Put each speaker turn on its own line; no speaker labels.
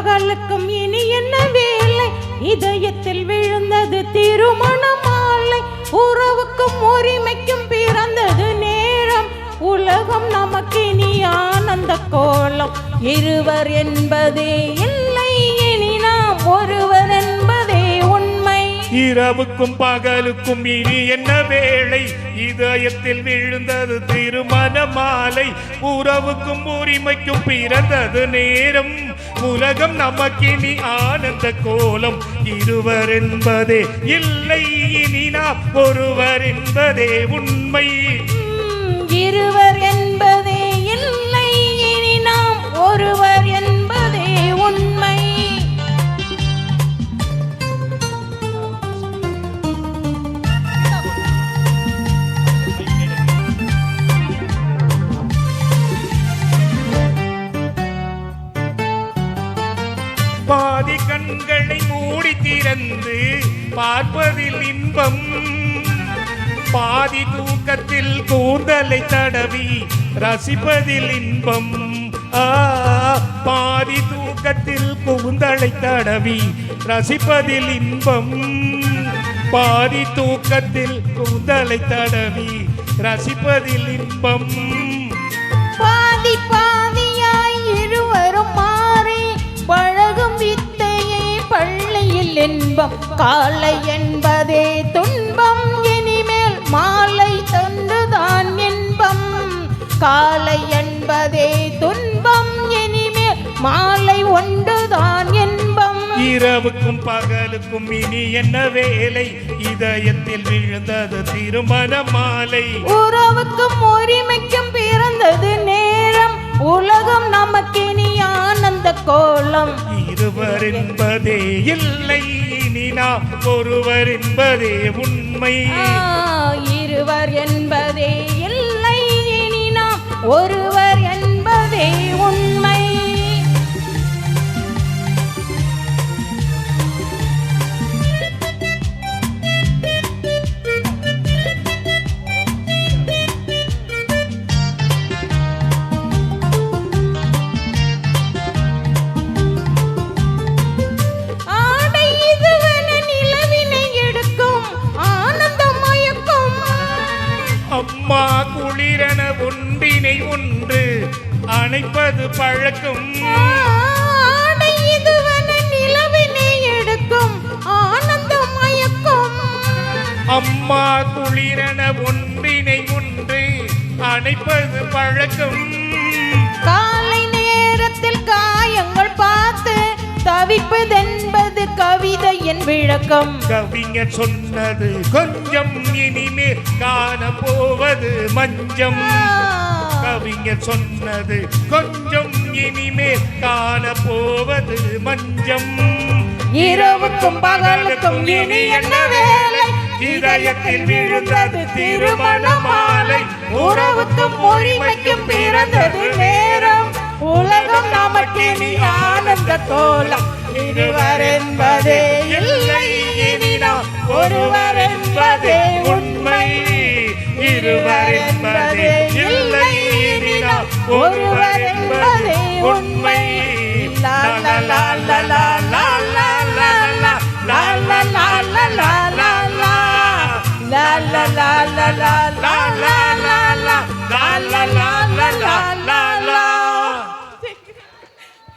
பகலுக்கும் இனி என்ன வேலை? இதயத்தில் விழுந்தது திருமண மாலை. உறவுக்கும் உரிமைக்கும் பிறந்தது நேரம். உலகம் நமக்கினி ஆனந்த கோலம். இருவர் என்பதே இல்லை, இனி நாம் ஒருவர் என்பதே உண்மை.
இரவுக்கும் பகலுக்கும் இனி என்ன வேளை? இதயத்தில் விழுந்தது திருமண மாலை. உறவுக்கும் உரிமைக்கும் பிறந்தது நேரம். உலகம் நமக்கினி ஆனந்த கோலம். இருவர் என்பதே இல்லை, இனி நாம் ஒருவர் என்பதே உண்மை.
இருவர் என்பதே இல்லை, இனி நாம் ஒருவர் என்பதே உண்மை.
பாதி கண்களை மூடி திறந்து பார்ப்பதில் இன்பம். பாதி தூக்கத்தில் கூந்தலை தடவி ரசிப்பதில் இன்பம். பாதி தூக்கத்தில் கூந்தலை தடவி ரசிப்பதில் இன்பம். பாதி தூக்கத்தில் கூந்தலை தடவி ரசிப்பதில் இன்பம்.
பாதி பாதியாய் இருவரும் மாறி பழகும் வித்தையே பள்ளியில் இன்பம். காலை என்பதே துன்பம், இனிமேல் மாலை தந்துதான் இன்பம். காலை என்பதே துன்பம், இனிமேல் மாலை ஒன்றுதான் இன்பம்.
இரவுக்கும் பகலுக்கும் இனி என்ன வேலை? இதயத்தில் விழுந்தது திருமண மாலை.
உறவுக்கும் உரிமைக்கும் பிறந்தது நேரம். உலகம் நமக்கினி ஆனந்த கோலம்.
இருவர் என்பதே இல்லை, இனி நாம் ஒருவர் என்பதே உண்மை.
இருவர் என்பதே இல்லை, இனி நாம் ஒருவர் என்பதே உண்மை.
அம்மா குளிரென ஒன்றினை ஒன்று அணைப்பது பழக்கம்.
நிலவினை எடுக்கும் ஆனந்த மயக்கம்.
அம்மா குளிரென ஒன்றினை ஒன்று அணைப்பது பழக்கம்.
காலை நேரத்தில் காயங்கள் பார்த்து தவிப்பதென்பது கவிதையின் விளக்கம்.
கவிஞர் சொன்னது கொஞ்சம், இனிமேல் காண போவது மஞ்சம். கவிஞர் சொன்னது கொஞ்சம், இனிமேல் காண போவது மஞ்சம்.
இரவுக்கும் பகலுக்கும் இனி என்ன வேலை? இதயத்தில் விழுந்தது திருமண மாலை. உறவுக்கும் உரிமைக்கும் பிறந்தது நேரம். உலகம் நமக்கினி ஆனந்த கோலம். இருவர் என்பதே இல்லை, இனி நாம் ஒருவர் என்பதே உண்மை. இருவர் என்பதே இல்லை, இனி நாம் ஒருவர் என்பதே உண்மை. லா லா லா லா.